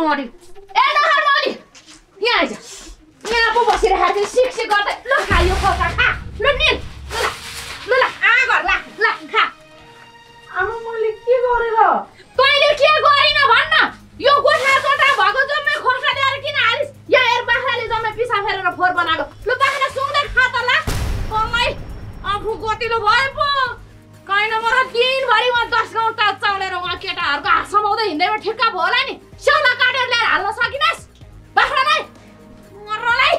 मरि ए नहर मरि यहाँ आइज यहाँ पो बसिरहेको थिएँ सिक गर्दै ल खा यो खोका खा ल निल ल ल आ घर ल खा आमा मैले के गरेर तैँले के गरिन भन्न यो गोठा गोठा भएको जम्मै खोर्खा ल्याएर किन हालिस यहाँ हेर बाख्राले जम्मै पिसा फेरेर फोहोर बनाएको ल बाख्रा सुँग्दै खा त ला मलाई आफू गोतिलो भयो पो कैन म दिनभरि म 10 गाउँ ताज चाउलेर उहाँ केटाहरूको हात समाउँदै हिँड्दैमा ठिक्का भयो होला नि स्याउला काटेर ल्याएर हाल्न सकिनस् बाख्रालाई मर्नलाई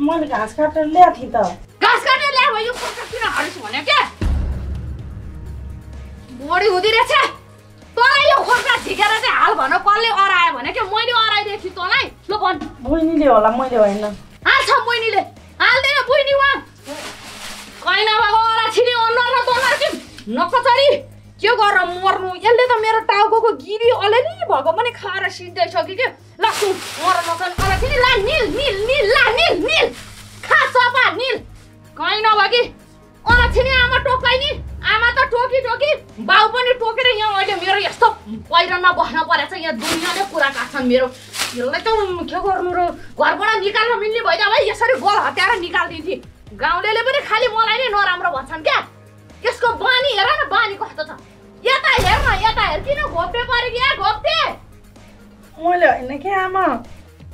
मैले घाँस काटेर ल्याएको थिएँ त घाँस काटेर ल्याएर भयो यो खोर्खा किन हालिस भने के बढी हुँदी रहेछ तँलाई यो खोर्खा झिकेर चाहिँ हाल भन कसले अरायो भने के मैले अराइदिएको थिएँ तँलाई ल भन् बहिनीले होला मैले होइन हाल्छ बहिनीले हाल्दैन बहिनी उहाँ कैना भएको अरा छिनी अनुहार र तनुहार कि नकचरी के गरेर मर्नु यसले त मेरो टाउको गिरी अलिअलि भएको पनि खाएर सिद्धाइसक्यो के ल सुन मर नसन अरा छिनी ला निल निल निल ला निल निल खा चपा निल कैना भयो कि अरा छिनी आमा टोकाइ नि आमा त टोकी टोकी बाउ पनि टोकेर यहाँ अहिले मेरो यस्तो पहिरनमा बस्न परेछ यहाँ दुनियाँले कुरा काट्छन् मेरो यसलाई त के गर्नु र घरबाट निकाल्न मिल्ने भइदा भाइ यसरी गोल हत्याएर निकाल्दिन्थे गाउँलेले पनि खालि मलाई नै नराम्रो भन्छन् क्या यसको बानी हेर न बानी कस्तो छ यता हेर न यता हेर किन घोप्टे परे कि यार घोप्टे मैले होइन के आमा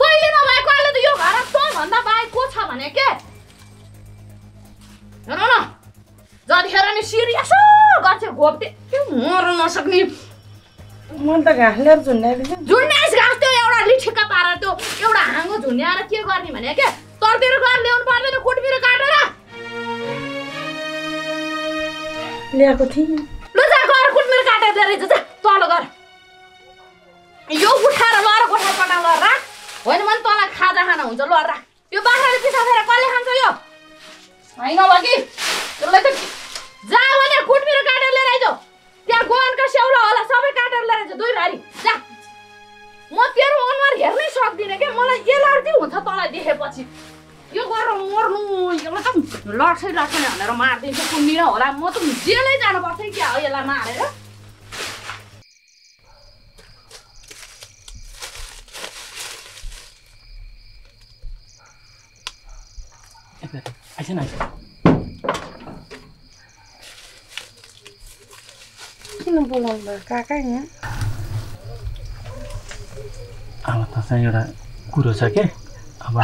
पहिले नभएको अहिले त यो घर तँभन्दा बाहेक को छ भने के हेर न जतिखेर नि सिरियस गर्छ घोप्टे त्यो मर्न नसक्ने मैले त घाँस ल्याएर झुन्ड्याएको थिएँ झुन्ड्याइस घाँस त्यो एउटा लिठिक्का पारेर त्यो एउटा हाँगो झुन्ड्याएर के गर्ने भने के तर्तिर गएर ल्याउनु पर्दैन कुटबिर काटेर ल्याएको थिएँ ल जा गएर कुटबिर काटेर ल्याएर जा तल गर यो उठाएर लएर गोठा पटा ल राख होइन भने तँलाई खाजा खाना हुन्छ ल राख यो बाख्राले पिसा फेर कसले खान्छ यो होइन कि त्यसलाई त जा भने कुटबिर काटेर लिएर आइज त्यहाँ गोवानका स्याउला होला सबै काटेर लिएर आइज दुई भारी जा म तेरो अनुहार हेर्नै सक्दिनँ क्या मलाई एलर्जी हुन्छ तँलाई देखेपछि यो गरेर मर्नु यसलाई त लड्छै लड्छ नि भनेर मारिदिन्छु कुन्दिन होला म त जेलै जानुपर्छ क्या हो यसलाई मारेर किन बोलाउनु भयो काका यहाँ अब तपाईँ एउटा कुरो छ के अब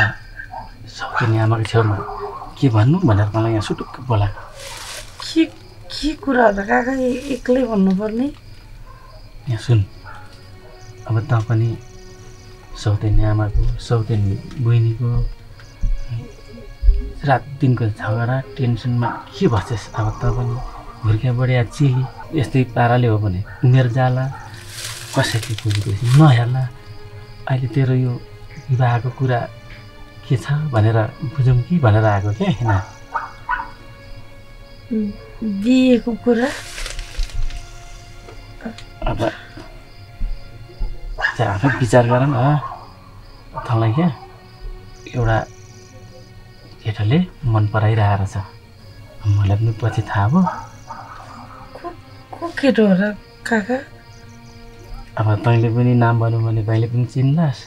सकिने आमाको छेउमा के भन्नु भनेर मलाई यहाँ सुटुक्क बोलाएको के कुरा होला काका एक्लै भन्नुपर्ने यहाँ सुन अब त पनि सौतेनी आमाको सौतेनी बहिनीको रात दिनको झगडा टेन्सनमा के भन्छस् अब त पनि हुर्किया बढिया चेली यस्तै पाराले हो भने उमेर जाला कसैले बुझेपछि नहेर्ला अहिले तेरो यो विवाहको कुरा के छ भनेर बुझौँ कि भनेर आएको क्या होइन बिहेको कुरा अब आफै विचार गर न तँलाई क्या एउटा केटाले मन पराइरहेको छ मलाई पनि पछि थाहा भयो को केटो हो र काका अब तैँले पनि नाम भनौँ भने तैँले पनि चिन्लास्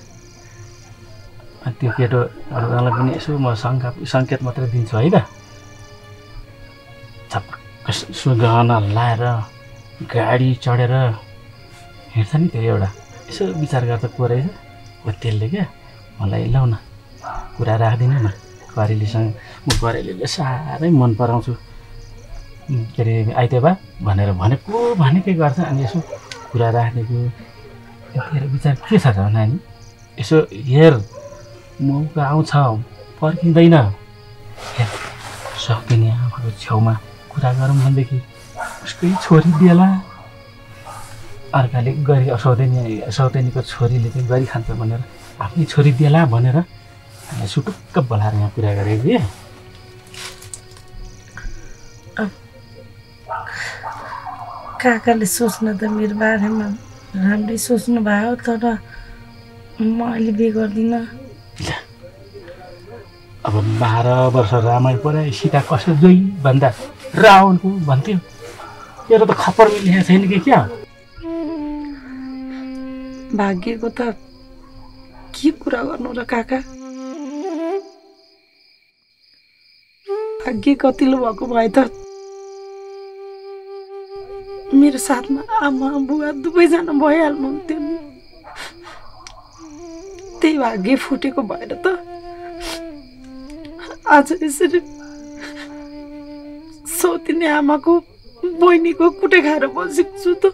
त्यो केटोहरूलाई पनि यसो म सङ्केत मात्रै दिन्छु है त छपक्क गहना लाएर गाडी चढेर हिँड्छ नि त्यो एउटा यसो विचार गर्दा को रहेछ हो त्यसले क्या मलाई ल्याउ न कुरा राख्दिनँ न करेलीसँग म करेलीले साह्रै मन पराउँछु के अरे आइतेबा भनेर भनेको भनेकै गर्छ अनि यसो कुरा राखिदिएको तेरो विचार के छ त नानी यसो हेर मौका आउँछ पर्खिँदैन सक्दिने आमाको छेउमा कुरा गरौँ भनेदेखि उसकै छोरी दिएला अर्काले गरी सौतेनीको छोरीले चाहिँ गरी खान्छ भनेर आफ्नै छोरी दिएला भनेर सुटुक्क बोलाएर यहाँ कुरा गरेको कि काकाले सोच्न त मेरो बारेमा राम्रै सोच्नु भयो तर म अहिले बिहे गर्दिनँ अब 12 वर्ष रामायण पढाए सीता कसो जोई भन्दा रावणको भन्थ्यो तेरो त खप्पर लेखेको छैन कि क्या भाग्यको त के कुरा गर्नु र काका। भाग्य कतिलो भएको भए त मेरो साथमा आमा बुवा दुवैजना भइहाल्नुहुन्थ्यो नि। त्यही भाग्य फुटेको भएर त आज यसरी सौतिने आमाको बहिनीको कुटे खाएर बसेको छु त।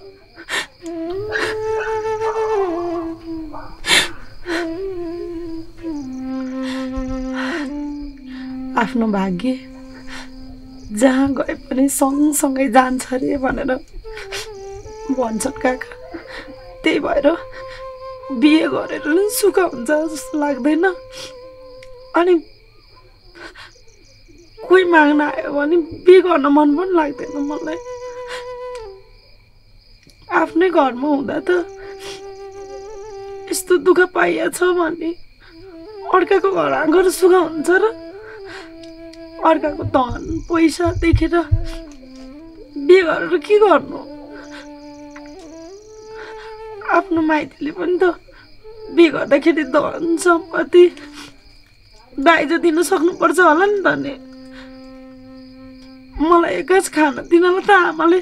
आफ्नो भाग्य जहाँ गए पनि सँगसँगै जान्छ अरे भनेर भन्छन् काका। त्यही भएर बिहे गरेर नि सुख हुन्छ जस्तो लाग्दैन। अनि कोही माग्न आयो भने बिहे गर्न मन पनि लाग्दैन मलाई। आफ्नै घरमा हुँदा त यस्तो दुःख पाइएछ भने अर्काको घर गएर सुख हुन्छ र? अर्काको धन पैसा देखेर बिहे गरेर के गर्नु? आफ्नो माइतीले पनि त बिहे गर्दाखेरि धन सम्पत्ति दाइजो दिन सक्नुपर्छ होला नि त नि। मलाई एकाच खान दिनलाई त आमाले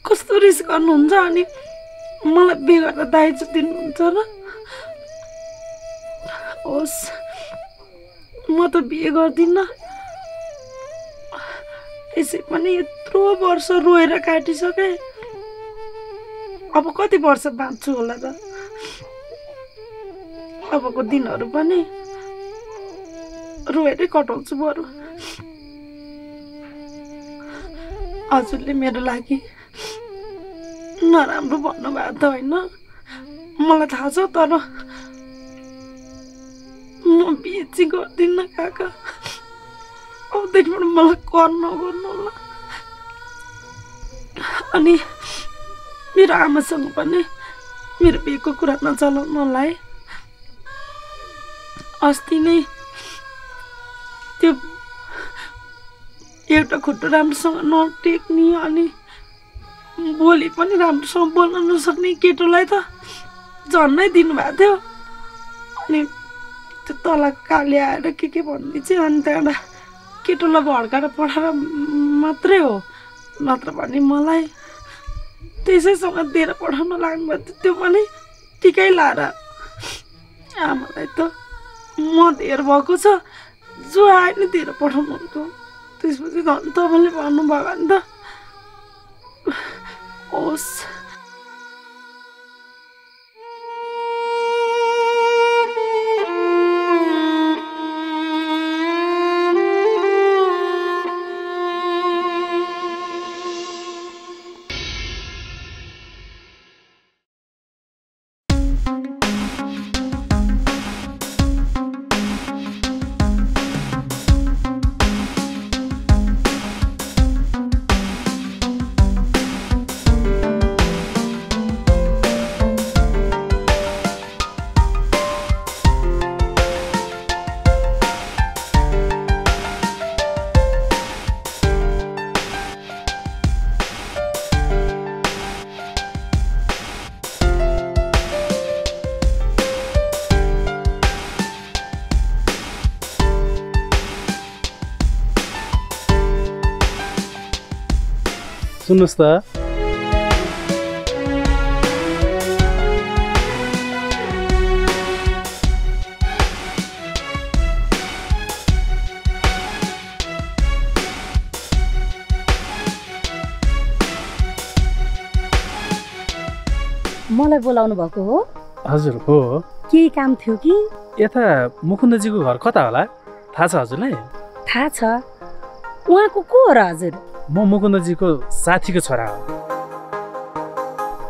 कस्तो रिस गर्नुहुन्छ अनि मलाई बिहे गरेर दाइजो दिनुहुन्छ र? होस् म त बिहे गर्दिनँ। यसै पनि यत्रो वर्ष रोएर काटिसके। अब कति वर्ष बाँच्छु होला र? अबको दिनहरू पनि रोएरै कटाउँछु बरु। हजुरले मेरो लागि नराम्रो भन्नुभएको त होइन, मलाई थाहा छ। तर म बिहे चाहिँ गर्दिनँ काका। अबदेखिबाट मलाई कर नगर्नु होला। अनि मेरो आमासँग पनि मेरो बिहेको कुरा नचलाउनु होला है। अस्ति नै त्यो एउटा खुट्टो राम्रोसँग नटेक्ने अनि बोली पनि राम्रोसँग बोल्न नसक्ने केटोलाई त झन्नै दिनुभएको थियो। अनि त्यो तल काले आएर के भन्ने चाहिँ अनि त्यहाँबाट केटोलाई भड्काएर पठाएर मात्रै हो, नत्र भने मलाई त्यसैसँग दिएर पठाउन लाग्नुभएको थियो। त्यो पनि टिकै लाएर आमालाई त म धेर भएको छ, जो आए नि दिएर पठाउनुहुन्थ्यो। त्यसपछि झन् तपाईँले भन्नुभयो भने त होस्। सुन्नुहोस् त, मलाई बोलाउनु भएको हो? हजुर हो। केही काम थियो कि? यता मुकुन्दजीको घर कता होला, थाहा छ हजुरलाई? थाहा छ। उहाँको को हो र हजुर? म मुकुन्दजीको साथीको छोरा हो।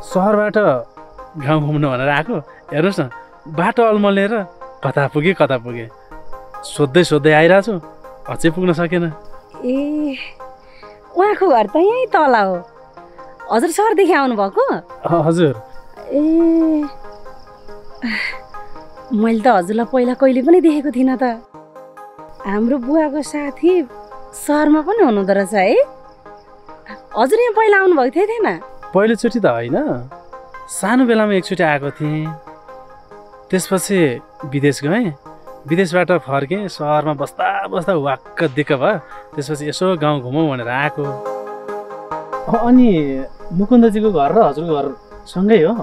सहरबाट गाउँ घुम्नु भनेर आएको। हेर्नुहोस् न, बाटो अल्मलिएर कता पुगे सोध्दै आइरहेको छु, अझै पुग्न सकेन। ए, उहाँको घर त यहीँ तल हो। हजुर सहरदेखि आउनुभएको? हजुर। ए, मैले त हजुरलाई पहिला कहिले पनि देखेको थिइनँ त। हाम्रो बुवाको साथी सहरमा पनि हुनुहुँदो रहेछ है? हजुर यहाँ पहिला आउनुभएको थिएन? पहिलोचोटि त होइन, सानो बेलामा एकचोटि आएको थिएँ, त्यसपछि विदेश गएँ, विदेशबाट फर्केँ, सहरमा बस्दा बस्दा वाक्क दिक्क भयो, त्यसपछि यसो गाउँ घुमौँ भनेर आएको। अनि मुकुन्दजीको घर र हजुरको घर सँगै हो?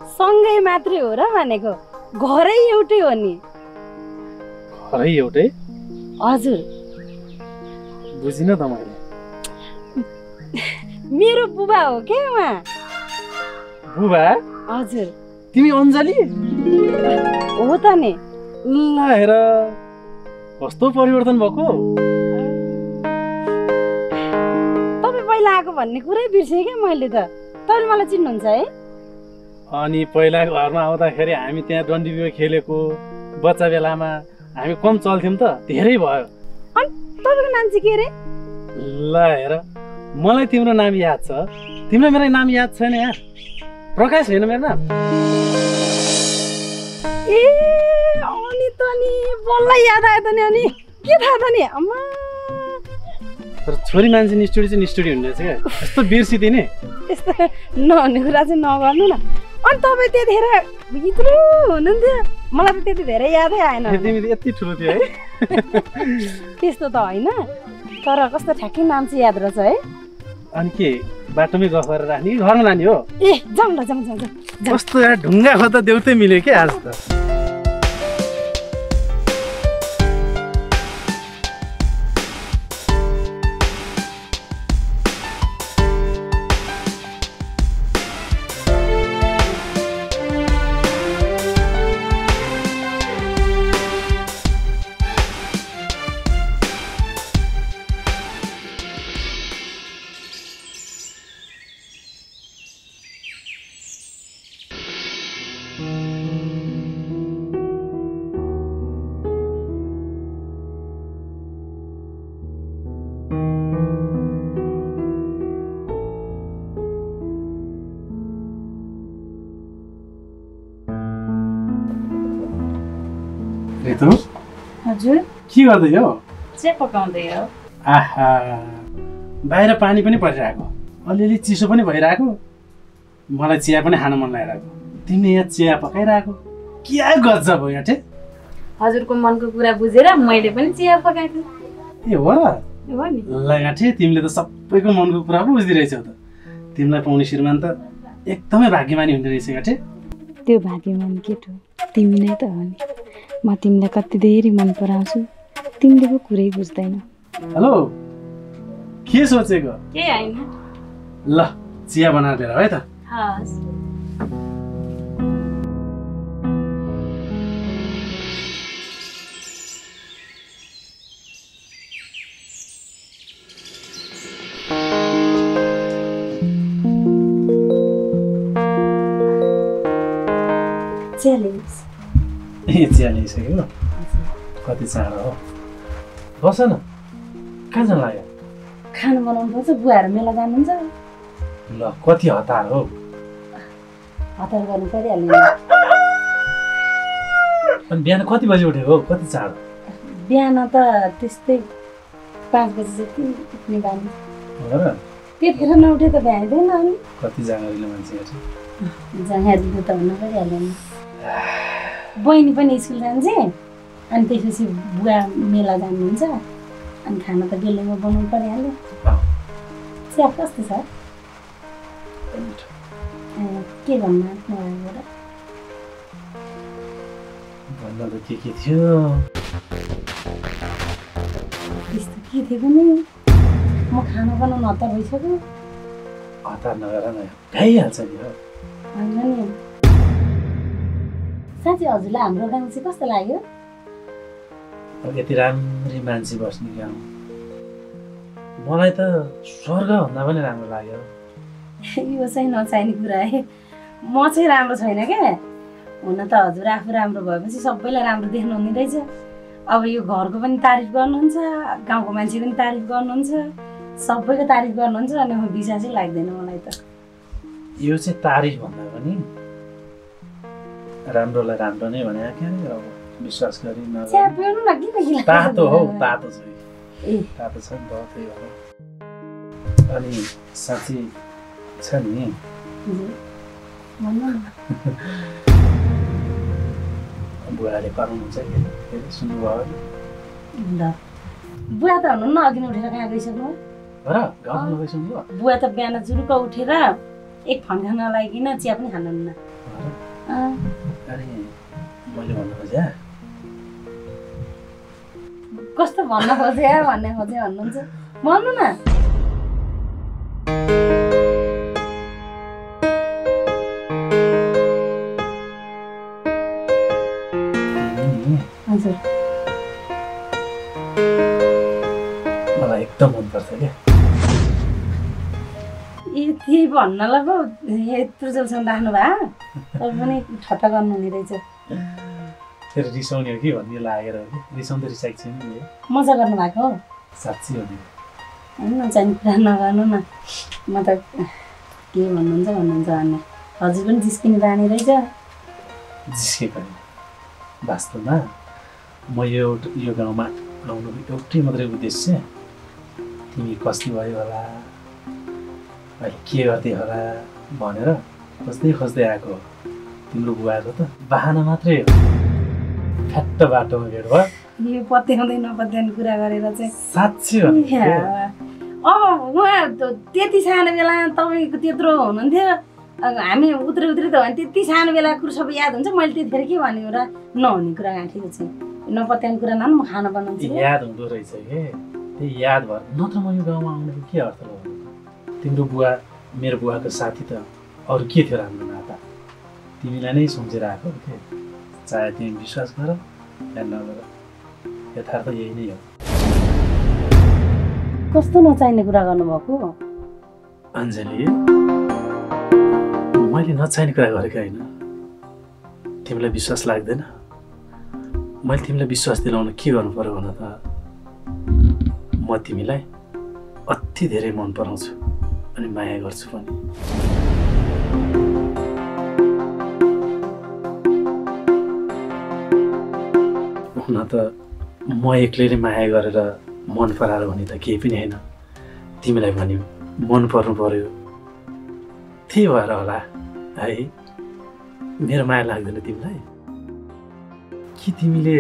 सँगै मात्रै हो र भनेको, घरै एउटै हो नि। घरै एउटै? हजुर। बुझिनँ त मैले। मेरो बुबा हो के उहाँ। बुबा? हजुर। तिमी अञ्जली? हो त नि। ल हेर कस्तो परिवर्तन भएको। तपाईँ पहिला आएको भन्ने कुरै बिर्सेँ क्या मैले त। तपाईँले मलाई चिन्नुहुन्छ है? अनि पहिला घरमा आउँदाखेरि हामी त्यहाँ डन्डी बियो खेलेको बच्चा बेलामा हामी कम चल्थ्यौँ त, धेरै भयो। अनि तपाईँको नाम चाहिँ के अरे? ल हेर मलाई तिम्रो नाम याद छ, तिमीलाई मेरो नाम याद छैन यार? प्रकाश होइन मेरो नाम? ए अनि त नि बल्ल याद आयो त नि। अनि के थाहा त नि अम्मा। तर छोरी मान्छे निष्ठुरी चाहिँ निष्ठुरी हुने रहेछ क्या, यस्तो बिर्सिदिए नि। यस्तो नहुने कुरा चाहिँ नगर्नु न। अनि तपाईँ त्यतिखेर यत्रो हुनुहुन्थ्यो, मलाई त त्यति धेरै यादै आएन। तिमी यति ठुलो थियो है? त्यस्तो त होइन, तर कस्तो ठ्याक्कै नाम चाहिँ याद रहेछ है। अनि के बाटोमै गफ गरेर राख्ने कि घरमा लाने हो? ए जाउँ ल जाउँ जाउँ जाउँ। कस्तो यार ढुङ्गा खोज्दा देउतै मिल्यो क्या आज त। रितु हजुर के गर्दै हो? चिया पकाउँदै हो। आहा बाहिर पानी पनि परिरहेको, अलिअलि चिसो पनि भइरहेको, मलाई चिया पनि खान मन लागिरहेको, तिमीले यहाँ चिया पकाइरहेको, क्या गजब हो यहाँ? हजुरको मनको कुरा बुझेर मैले पनि चिया पकाएको। ए हो र? हो नि। ल गाँठे तिमीले त सबैको मनको कुरा पो बुझ्दै रहेछौ त। तिमीलाई पाउने श्रीमान त एकदमै भाग्यमानी हुँदो रहेछ गाँठे। त्यो भाग्यमानी केटो तिमी नै त हो नि। म तिमीलाई कति धेरै मन पराउँछु, तिमीले पो कुरै बुझ्दैन। हेलो के सोचेको? के होइन। ल चिया बनाएर लिएर है त। हस्। च्यालेन्ज। ए चिया ल्याइसक्यो? कति चाँडो हो, बस न। कहाँ जानु लाग्यो? खाना बनाउनु पर्छ, बुवाहरू मेला जानुहुन्छ। ल कति हतार हो? हतार गर्नु परिहाल्यो। अनि बिहान कति बजी उठेको? कति चाँडो? बिहान त त्यस्तै 5 बजी जति उठ्ने बानी। हो र? त्यतिखेर नउठे त भ्याइँदैन। अनि कति जाँगरिलो मान्छे हेर्छ। जाँगरिलो त हुनु परिहाल्यो नि। बहिनी पनि स्कुल जान्छ, अनि त्यसपछि बुवा मेला जानुहुन्छ, अनि खाना त बेलैमा बनाउनु परिहाल्यो। चिया कस्तो छ? के भन्नु मलाई? भन्न त के थियो? त्यस्तो के थियो पनि, म खाना बनाउनु हतार भइसक्यो। हतार नगर न, भ्याइहाल्छ नि हो। होइन नि साँच्चै हजुरलाई हाम्रो गाउँ चाहिँ कस्तो लाग्यो? अब यति राम्री मान्छे बस्ने गाउँ मलाई त स्वर्गभन्दा पनि राम्रो लाग्यो। यो चाहिँ नचाहिने कुरा है। म चाहिँ राम्रो छैन क्या। हुन त हजुर आफू राम्रो भएपछि सबैलाई राम्रो देख्नुहुने रहेछ। अब यो घरको पनि तारिफ गर्नुहुन्छ, गाउँको मान्छेको पनि तारिफ गर्नुहुन्छ, सबैको तारिफ गर्नुहुन्छ, अनि म विश्वासै लाग्दैन मलाई त। यो चाहिँ तारिफ भन्दा पनि राम्रोलाई राम्रो नै भने क्या, अब विश्वास गरी न। चिया पिउनु न, किन गिला? तातो हो, तातो छ। ए तातो छ नि त, त्यही भएर। अनि साँच्ची छ नि भन्नु न। बुवाले कराउनुहुन्छ कि सुन्नुभयो ल बुवा त हुनुहुन्न अघि नै उठेर कहाँ गइसक्नु र गाउँमा गइसक्नुभयो बुवा त बिहान जुरुक्क उठेर एक फन खान लागिकन चिया पनि खानुहुन्न। अरे मैले भन्नु खोजेँ कस्तो भन्न खोजे भन्नुहुन्छ भन्नु न। हजुर मलाई एकदम मनपर्छ क्या त्यही भन्नलाई पो यत्रो जेलसम्म राख्नु भयो तपाईँ पनि ठट्टा गर्नुहुने रहेछ। फेरि रिसाउने हो कि भन्ने लागेर हो कि रिसाउँदै रिसाएको छैन नि मजा गर्नु भएको हो साँच्ची हो नि होइन चाहिँ कुरा नगर्नु न। म त के भन्नुहुन्छ भन्ने हजुर पनि जिस्किने बानी रहेछ। जिस्केको होइन वास्तवमा म यो गाउँमा आउनुको एउटै मात्रै उद्देश्य तिमी कस्ती भयो होला अहिले के गर्दै होला भनेर खोज्दै आएको हो। तिम्रो बुवाको त बाहना मात्रै हो ठ्याट्ट बाटोमा भेट भयो यो पत्याउँदै नपत्याउने कुरा गरेर चाहिँ साँच्ची हो नि अब उहाँ त्यति सानो बेला तपाईँको त्यत्रो हुनुहुन्थ्यो हामी उत्रै त हो भने त्यति सानो बेला कुरो सबै याद हुन्छ। मैले त्यतिखेर के भनेको र नहुने कुरा गाँठेको छु नपत्याउने कुरा न म खाना बनाउँछु याद हुँदो रहेछ कि त्यही याद भयो नत्र म यो गाउँमा आउनुको के अर्थ हो। तिम्रो बुवा मेरो बुवाको साथी त अरू के थियो राम्रो नाता तिमीलाई नै सम्झेर आएको हो के चाहे तिमी विश्वास गर या नगर यथार्थ यही नै हो। कस्तो नचाहिने कुरा गर्नुभएको अञ्जली मैले नचाहिने कुरा गरेको होइन तिमीलाई विश्वास लाग्दैन मैले तिमीलाई विश्वास दिलाउन के गर्नु पर्यो भन त म तिमीलाई अति धेरै मन पराउँछु अनि माया गर्छु पनि। हुन त म एक्लैले माया गरेर मन पराएर भने त केही पनि होइन तिमीलाई भन्यो मन पर्नु पर्यो त्यही भएर होला है मेरो माया लाग्दैन तिमीलाई कि तिमीले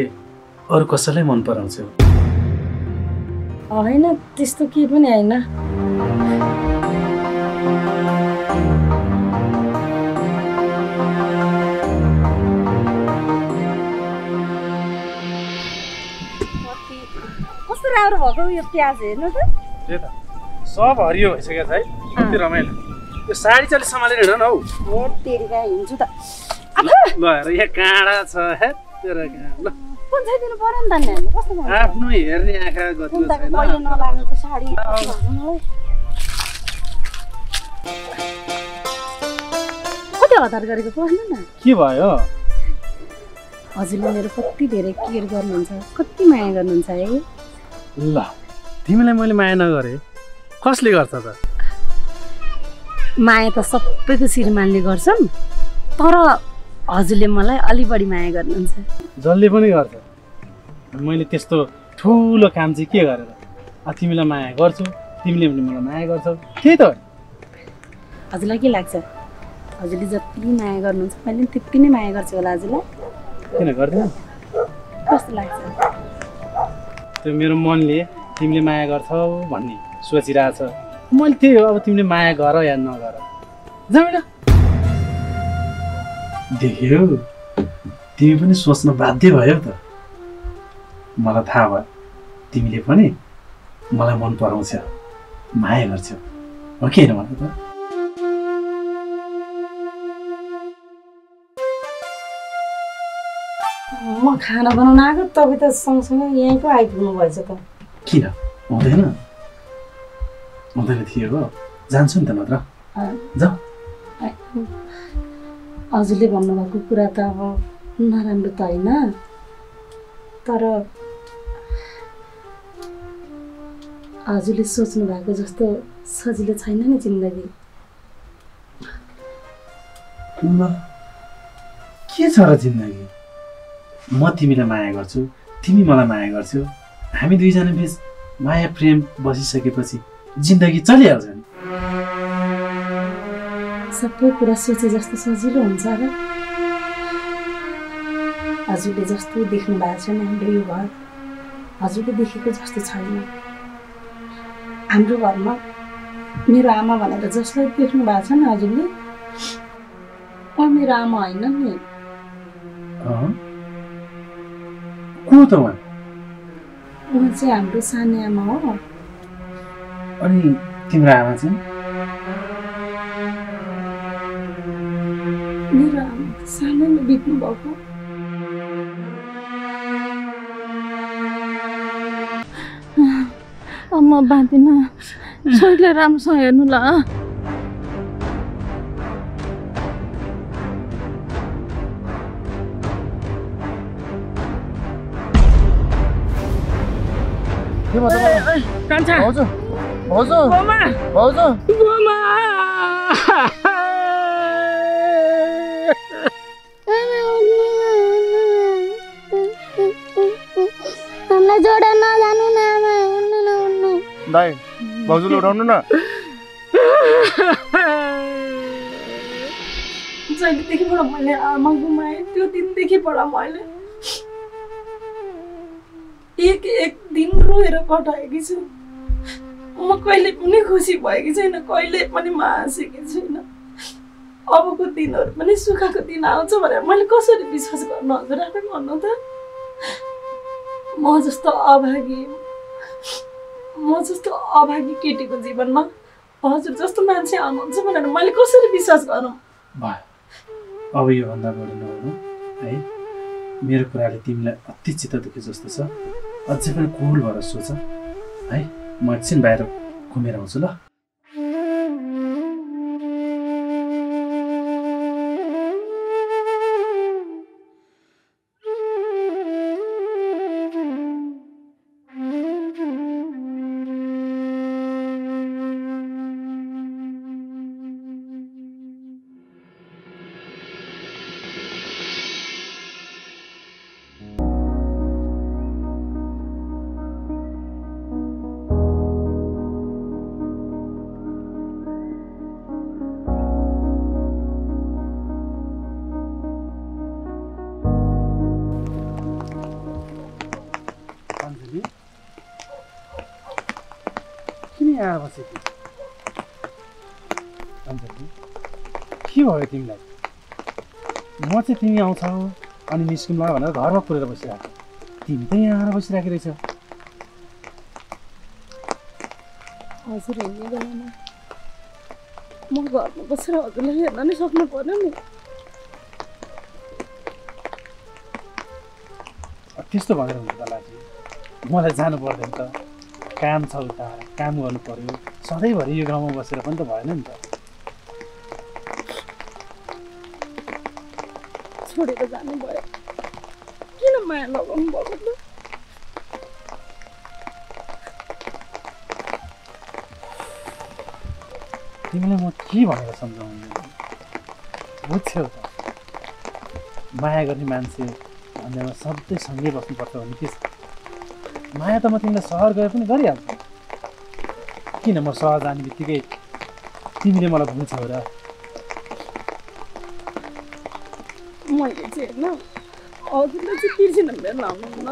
अरू कसैलाई मन पराउँछौ? होइन त्यस्तो केही पनि होइन। कस्तो राम्रो भएको यो प्याज हेर्नु त त्यही त सब हरियो भइसकेको छ है कति रमाइलो यो साडी चाहिँ सम्हालेर हिँड न हौ तेरिका हिँड्छु त ल हेर यहाँ काँडा छ हे तेरो ल पुन्छाइदिनु पर्यो नि त नि कस्तो भन्नु आफ्नो हेर्ने आँखा गतिलो छैन कहिले नलागेको साडी कति हतार गरेको पर्नु न के भयो हजुरले मेरो कति धेरै केयर गर्नुहुन्छ कति माया गर्नुहुन्छ है। ल तिमीलाई मैले माया नगरे कसले गर्छ त? माया त सबैको श्रीमानले गर्छन् तर हजुरले मलाई अलि बढी माया गर्नुहुन्छ। जसले पनि गर्छ मैले त्यस्तो ठुलो काम चाहिँ के गरेर तिमीलाई माया गर्छु तिमीले पनि मलाई माया गर्छौ त्यही त हो। हजुरलाई के लाग्छ हजुरले जति माया गर्नुहुन्छ मैले पनि त्यति नै माया गर्छु होला हजुरलाई? किन गर्दैन? कस्तो लाग्छ? त्यो मेरो मनले तिमीले माया गर्छौ भन्ने सोचिरहेछ मैले त्यही हो। अब तिमीले माया गर या नगर जाऊ देख्यौ तिमी पनि सोच्न बाध्य भयो त। मलाई थाहा भयो तिमीले पनि मलाई मन पराउँछौ माया गर्छौ हो कि होइन भन त? म खाना बनाउन आएको तपाईँ त सँगसँगै यहीँ पो आइपुग्नु भएछ त। किन हुँदैन थियो जान्छु नि त नत्र जाऊ। हजुरले भन्नुभएको कुरा त अब नराम्रो त होइन तर हजुरले सोच्नु भएको जस्तो सजिलो छैन नि जिन्दगी। के छ र जिन्दगी? म तिमीलाई माया गर्छु तिमी मलाई माया गर्छौ हामी दुईजना बिच माया प्रेम बसिसकेपछि जिन्दगी चलिहाल्छ नि। सबै कुरा सोचे जस्तो सजिलो हुन्छ र हजुरले जस्तो देख्नु भएको छैन हाम्रो यो घर हजुरले देखेको जस्तो छैन हाम्रो घरमा मेरो आमा भनेर जसलाई देख्नु भएको छ नि हजुरले मेरो आमा होइन नि को त उहाँ चाहिँ हाम्रो सानो आमा हो अनि तिम्रो आमा चाहिँ मेरो आमा सानैमा बित्नु भएको म बाँधिनँ छोरीले राम्रोसँग हेर्नु ल कान्छा भाउजू भाउजू बोमा भाउजू बोमा हामीलाई जोडेर नजानु न आमा उड्नु न उड्नु दाइ भाउजूले उठाउनु न जहिलेदेखिबाट मैले आमा गुमाएँ त्यो दिनदेखिबाट मैले एक दिन रोएर कटाएकी छु म कहिले पनि खुसी भएकी छैन कहिले पनि म हाँसेकी छैन अबको दिनहरू पनि सुखको दिन आउँछ भनेर मैले कसरी विश्वास गर्नु हजुर आफै भन्नु त म जस्तो अभागी केटीको जीवनमा हजुर जस्तो मान्छे आउनुहुन्छ भनेर मैले कसरी विश्वास गरौँ भयो अब योभन्दा बढी नहुनु है मेरो कुराले तिमीलाई अति चित्त दुखे जस्तो छ अझै पनि कुल भएर सोच है म एकछिन बाहिर घुमेर आउँछु ल आएर बसेको अञ्जली के भयो तिमीलाई म चाहिँ तिमी आउँछौ अनि निस्किउँला भनेर घरमा पुरेर बसिरहेको तिमी त यहाँ आएर बसिरहेको रहेछ हजुर हिँड्ने बेलामा म घरमा बसेर हजुरलाई हेर्न नै सक्नु पर्यो नि त्यस्तो भनेर हुन्छ त लागि मलाई जानु पर्दैन त काम छ उता काम गर्नु पर्यो सधैँभरि यो गाउँमा बसेर पनि त भएन नि त छोडेर जानु भयो किन माया लगाउनु भएको त तिमीलाई म के भनेर सम्झाउनु बुझ्छौ त माया गर्ने मान्छे भन्नेमा सधैँ सँगै बस्नुपर्छ भने के छ माया त म तिमीलाई सहर गएर पनि गरिहाल्छु किन म सहर जाने बित्तिकै तिमीले मलाई भुल्छौ र मैले चाहिँ हेर्न हजुरले चाहिँ बिर्सिन मेरो लाउनुहुन्न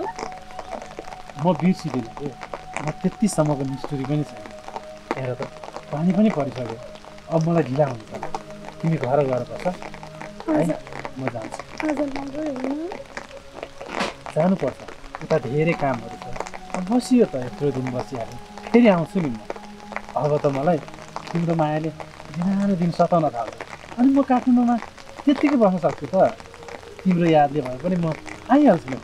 म बिर्सिदिनँ के म त्यतिसम्मको निष्ठुरी पनि छैन हेर त पानी पनि परिसक्यो अब मलाई ढिला हुन्छ तिमी घर गएर बस है म जान्छु जानुपर्छ उता धेरै कामहरू छ अब बसियो त यत्रो दिन बसिहाल्यो फेरि आउँछु नि म अब त मलाई तिम्रो मायाले दिन सताउन थाल्छ अनि म काठमाडौँमा त्यत्तिकै बस्न सक्छु त तिम्रो यादले भए पनि म आइहाल्छु नि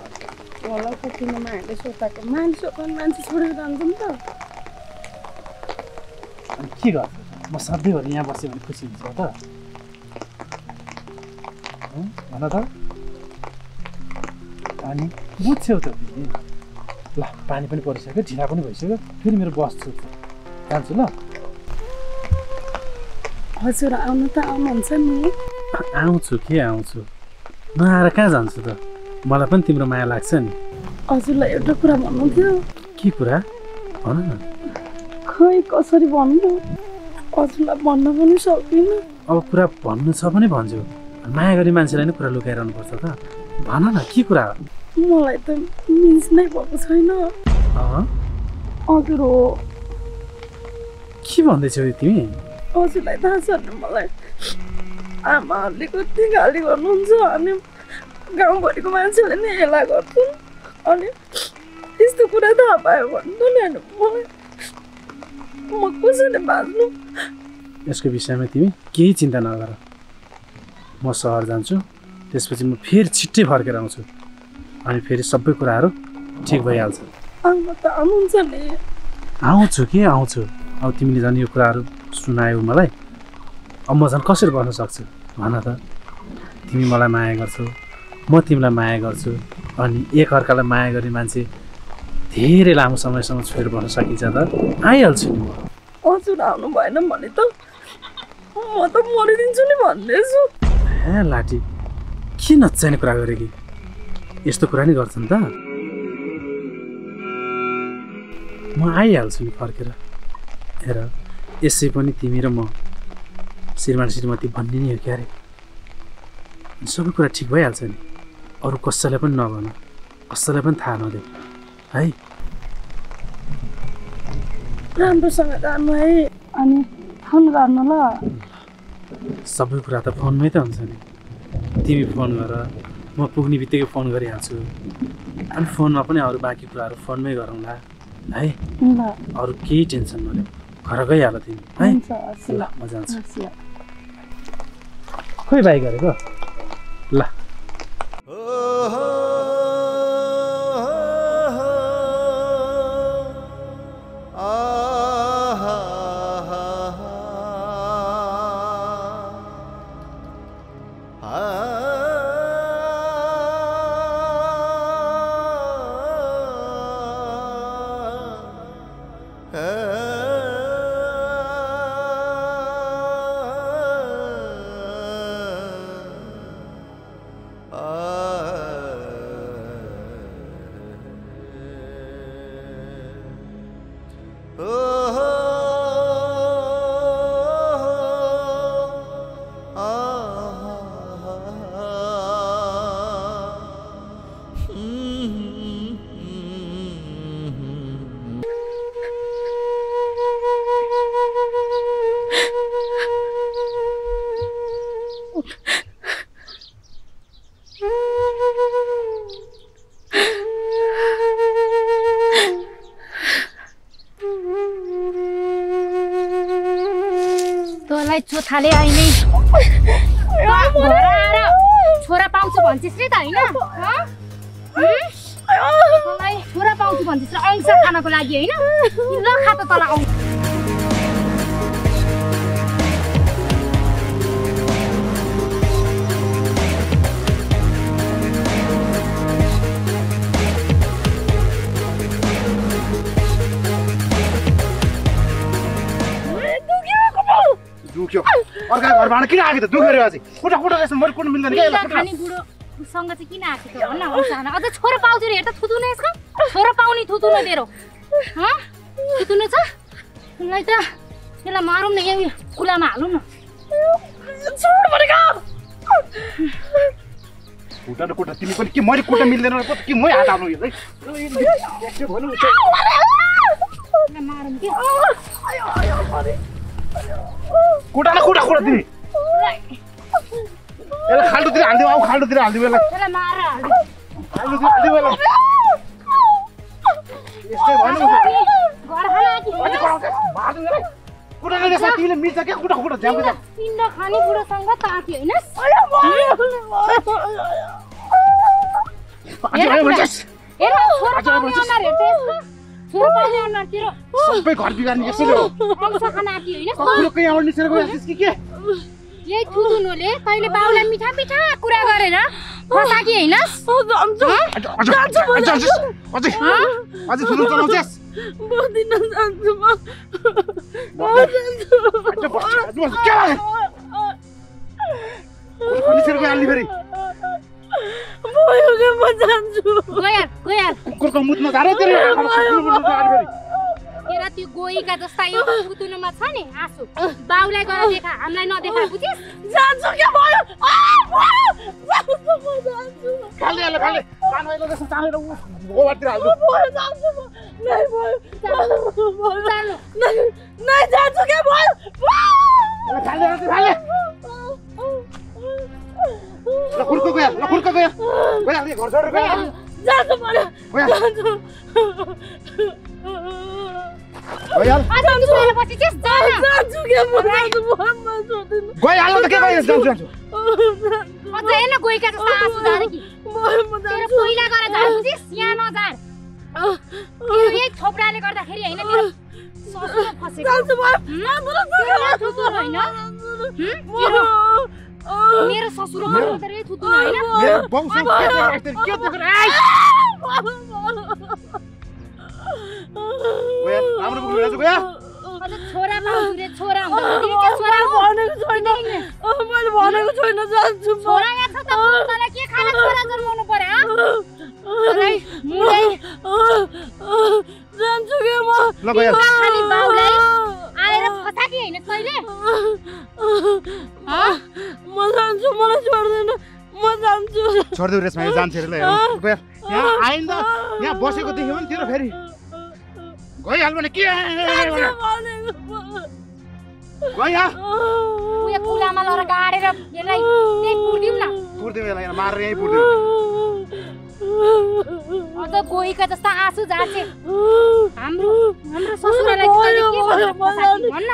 होला त तिम्रो मायाले सोताएको मान्छे छोडेर जान्छ नि त अनि के गर्छु म सधैँभरि यहाँ बस्यो भने खुसी हुन्छ त भन त अनि बुझ्छौ त तिमी ल पानी पनि परिसक्यो ढिला पनि भइसक्यो फेरि मेरो बस छुट्छ जान्छु ल हजुर आउनु त आउनुहुन्छ नि आउँछु के आउँछु नआएर कहाँ जान्छु त मलाई पनि तिम्रो माया लाग्छ नि हजुरलाई एउटा कुरा भन्नु थियो के कुरा भन न खै कसरी भन्नु हजुरलाई भन्न पनि सक्दिनँ अब कुरा भन्नु छ भने भन्छु माया गर्ने मान्छेलाई नै कुरा लुकाइरहनु पर्छ त भन न के कुरा मलाई त मिस नै भएको छैन हजुर हो के भन्दैछौ तिमी हजुरलाई थाहा छ नि मलाई आमाहरूले कति गाली गर्नुहुन्छ अनि गाउँभरिको मान्छेले नि हेला गर्छन् अनि यस्तो कुरा थाहा पायो भन्नु नि मलाई म कसरी बाँच्नु यसको विषयमा तिमी केही चिन्ता नगर म सहर जान्छु त्यसपछि म फेरि छिट्टै फर्केर आउँछु अनि फेरि सबै कुराहरू ठिक भइहाल्छ आमा त आउनुहुन्छ नि आउँछु के आउँछु अब तिमीले झन् यो कुराहरू सुनायौ मलाई अब म झन् कसरी बस्न सक्छु भन त तिमी मलाई माया गर्छौ म तिमीलाई माया गर्छु अनि एकअर्कालाई माया गर्ने मान्छे धेरै लामो समयसम्म छोडेर बस्न सकिन्छ त आइहाल्छु नि म हजुर आउनु भएन भने त म त मरिदिन्छु नि भन्दैछु हे लाठी के नचाहिने कुरा गरे कि यस्तो कुरा नि गर्छन् त म आइहाल्छु नि फर्केर हेर यसै पनि तिमी र म श्रीमान श्रीमती भन्ने नि हो क्यारे सबै कुरा ठिक भइहाल्छ नि अरू कसैलाई पनि नभन कसैलाई पनि थाहा नदेऊ है राम्रोसँग जानु है अनि फोन गर्नु ल सबै कुरा त फोनमै त हुन्छ नि तिमी फोन गर म पुग्ने बित्तिकै फोन गरिहाल्छु अनि फोनमा पनि अरू बाँकी कुराहरू फोनमै गरौँला है ल अरू केही टेन्सन नलिऊ घर गइहाल तिमी है ल म जान्छु खोइ बाई गरेको ल चोथाले आइनै घर आएर छोरा पाउँछु भन्छस् रे त होइन छोरा पाउँछु भन्छस् र अंश खानको लागि होइन ल खा त तल आउँ अर्का घरबाट किन आएको त दुखेर अझै कुटा कुटा रहेछ मैले कुन मिल्दैन के खानी बुढोसँग चाहिँ किन आएको त भन्न आउँछ अझ छोरा पाउँछ रे हेर त थुतुने यसको छोरा पाउने थुतुने तेरो थुतुने छ तिमीलाई त त्यसलाई मारौँ न यो खुलामा हालौँ न कुटा न कुटा तिमी पनि के मैले कुटा मिल्दैन के मै हात हाल्नु यो मारौँ के कुटा न कुटा कुटा तिमी यसलाई खाल्डोतिर हालिदिउँ आऊ खाल्डोतिर हालिदिउँ यसलाई मार खाल्डोतिर हालिदिउँ यसलाई यस्तै भन्नु कुटा न यसमा तिमीले मिल्छ क्या कुटा कुटा झ्याम्पो झ्याम पिण्ड खाने बुढोसँग ताती होइन सबै घर बिगार्ने यसरी हो कहीँ आउनु निसेर गइहाल्छस् कि के यही थुथुनोले तैँले बाउलाई मिठा मिठा कुरा गरेर फसाकी हैनस् अझै थुथुन चलाउँछस् बदिन जान्छु म निसेर गइहाल्ने फेरि भयो के म जान्छु गयाल कुकुरको मुतमा झारे तेरो तेरा त्यो गोहीका जस्ता यो पुतुलोमा छ नि आँसु बाउलाई गएर देखा हामीलाई नदेखा बुझिस् जान्छु के भयो खाली हाल्यो खाली कानैलो जस्तो चालेर गोबरतिर हाल्छु जान्छु नै भयो नै जान्छु के भयो खाली खाली ल खुर्को गयो गइहाल्यो घर छोडेर गइहाल्यो जान्छु पर्यो जान्छु गइहाल जान्छु के जान्छु गइहाल्यो त के जान्छु अझ हेर्न गोहीका जस्ता आँसु झारे कि तेरो पहिला गएर झार बुझिस् यहाँ नझार तेरो यही थोप्राले गर्दाखेरि होइन तेरो ससुरो फसेको थुतुर होइन मेरो ससुरो फसेको तेरो थुतुर होइन राम्रो पुग्नु रहेछ गयो अझ छोरा पाउँछु छोरा हुँदा छोरा हो भनेको छैन मैले भनेको छैन जान्छु छोरा यहाँ छ त तँलाई के खाना छोरा जन्माउनु पर्यो जान्छु के म ल गयो खाली बाउलाई आएर फसाकी हैन तैले म जान्छु मलाई छोड्दैन म जान्छु छोड्देऊ रेसमा यो जान्छ रे ल गयो यहाँ आइन्दा यहाँ बसेको देख्यो भने तेरो फेरि गइहाल्नु भने के गइहाल उयो कुलामा लएर गाडेर यसलाई त्यही पुर्दिउँ न पुर्दिउँ यसलाई मारेर यहीँ पुर्दिउँ अझ गोहीका जस्ता आँसु झार्छे हाम्रो ससुरालाई चाहिँ के भनेर फसाकी भन्न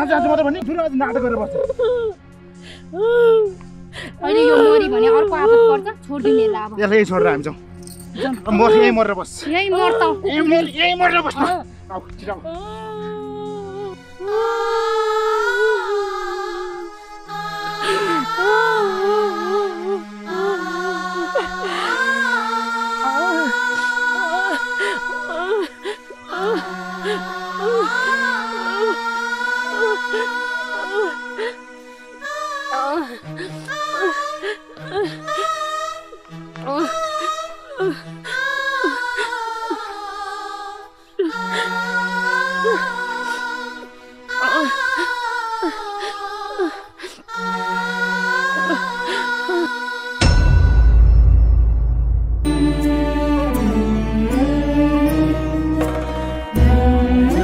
जान्छु मात्र भन्ने फेरि अझ नाटक गरेर बस्छ अहिले यो मरी भने अर्को आपत पर्छ छोड्दिउँ यसलाई अब यसलाई यही छोडेर हामी जाउँ म यहीँ मरेर बस्छु यही मर्त यहीँ मरेर बस्नु आऊ छिटो Oh